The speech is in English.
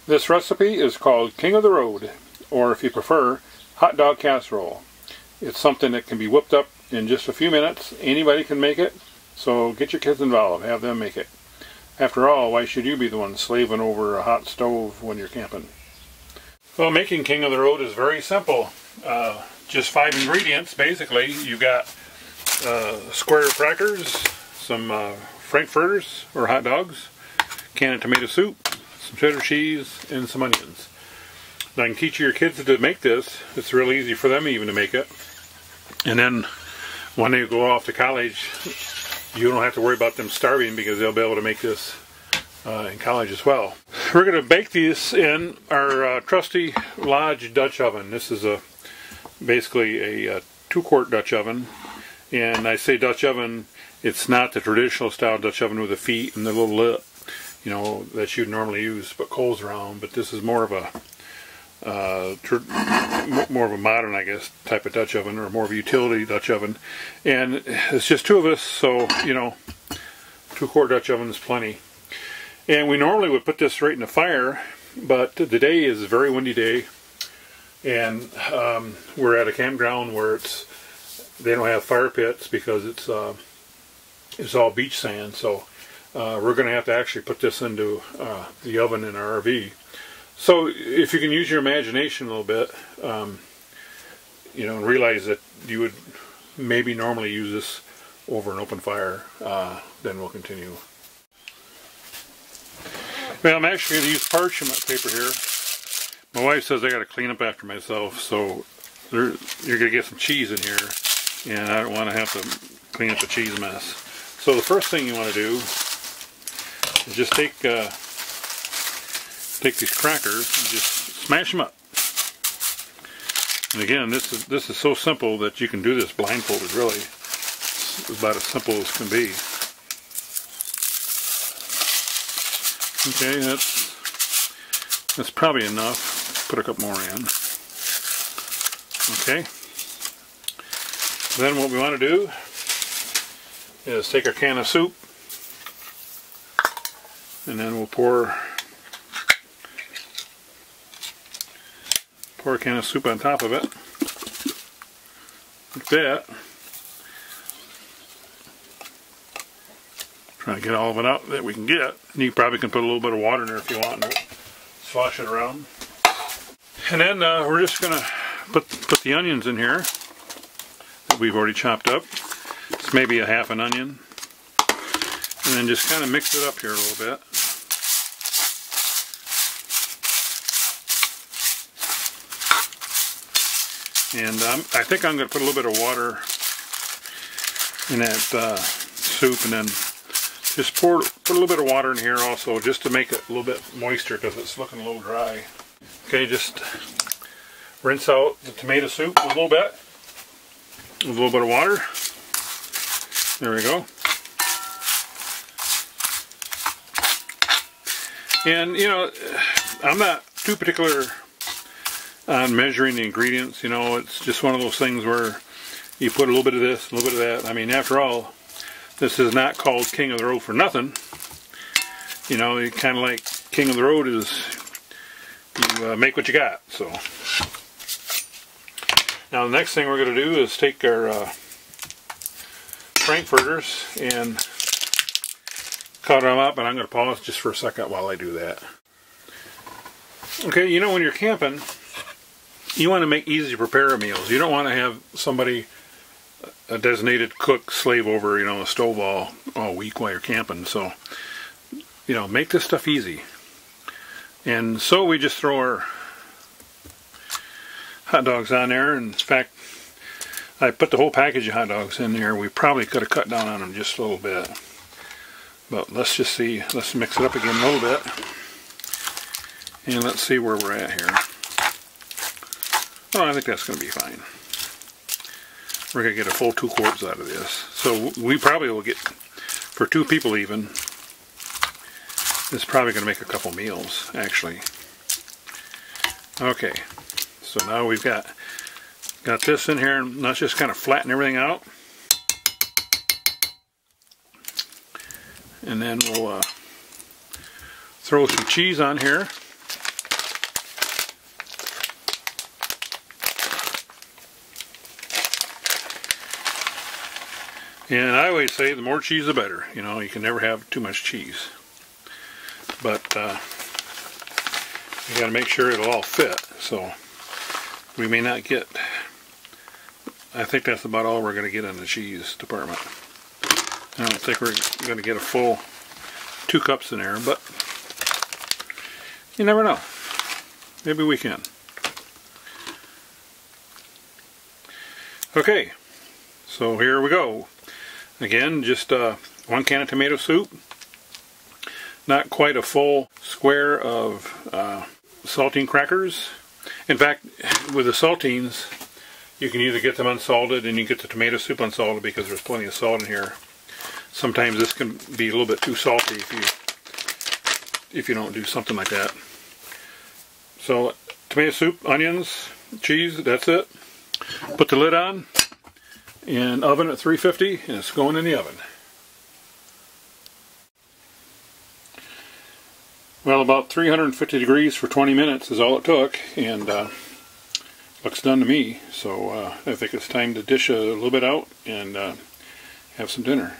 This recipe is called King of the Road, or if you prefer, hot dog casserole. It's something that can be whipped up in just a few minutes. Anybody can make it, so get your kids involved, have them make it. After all, why should you be the one slaving over a hot stove when you're camping? Well, making King of the Road is very simple. Just 5 ingredients, basically. You've got square crackers, some frankfurters or hot dogs, can of tomato soup, some cheddar cheese, and some onions. Now, I can teach your kids to make this. It's really easy for them even to make it. And then when they go off to college, you don't have to worry about them starving because they'll be able to make this in college as well. We're going to bake these in our trusty Lodge Dutch oven. This is basically a 2-quart Dutch oven. And I say Dutch oven, it's not the traditional style Dutch oven with the feet and the little lip, you know, that you'd normally use to put coals around. But this is more of a modern, I guess, type of Dutch oven, or more of a utility Dutch oven. And it's just 2 of us, so, you know, 2-quart Dutch oven is plenty. And we normally would put this right in the fire, but today is a very windy day, and we're at a campground where they don't have fire pits because it's all beach sand. So we're going to have to actually put this into the oven in our RV. So if you can use your imagination a little bit, you know, and realize that you would maybe normally use this over an open fire, then we'll continue. Well, I'm actually going to use parchment paper here. My wife says I got to clean up after myself, so you're going to get some cheese in here, and I don't want to have to clean up the cheese mess. So the first thing you want to do is just take these crackers and just smash them up. And again, this is so simple that you can do this blindfolded, really. It's about as simple as can be. Okay, that's probably enough. Put a couple more in. Okay. Then what we want to do is take our can of soup, and then we'll pour a can of soup on top of it, like that. Trying to get all of it out that we can get. You probably can put a little bit of water in there if you want to slosh it around. And then we're just going to put the onions in here that we've already chopped up. It's maybe a half an onion. And then just kind of mix it up here a little bit. And I think I'm going to put a little bit of water in that soup, and then just put a little bit of water in here also, just to make it a little bit moister because it's looking a little dry. Okay, just rinse out the tomato soup a little bit with a little bit of water. There we go. And, you know, I'm not too particular on measuring the ingredients. You know, it's just one of those things where you put a little bit of this, a little bit of that. I mean, after all, this is not called King of the Road for nothing. You know, you kind of like King of the Road is you make what you got. So now the next thing we're going to do is take our frankfurters and cut them up, and I'm going to pause just for a second while I do that. Okay, you know, when you're camping, you want to make easy to prepare meals. You don't want to have somebody, a designated cook, slave over, you know, a stove all week while you're camping. So, you know, make this stuff easy. And so we just throw our hot dogs on there. And in fact, I put the whole package of hot dogs in there. We probably could have cut down on them just a little bit. But let's just see, let's mix it up again a little bit. And let's see where we're at here. Oh, I think that's going to be fine. We're going to get a full 2 quarts out of this. So we probably will get, for 2 people even, this is probably going to make a couple meals, actually. Okay, so now we've got this in here, and let's just kind of flatten everything out. And then we'll throw some cheese on here. And I always say the more cheese the better. You know, you can never have too much cheese. But you got to make sure it'll all fit. So we may not get, I think that's about all we're going to get in the cheese department. I don't think we're going to get a full 2 cups in there, but you never know. Maybe we can. Okay, so here we go. Again, just 1 can of tomato soup. Not quite a full square of saltine crackers. In fact, with the saltines, you can either get them unsalted and you get the tomato soup unsalted because there's plenty of salt in here. Sometimes this can be a little bit too salty if you don't do something like that. So tomato soup, onions, cheese, that's it. Put the lid on and oven at 350 and it's going in the oven. Well, about 350 degrees for 20 minutes is all it took, and looks done to me. So I think it's time to dish a little bit out and have some dinner.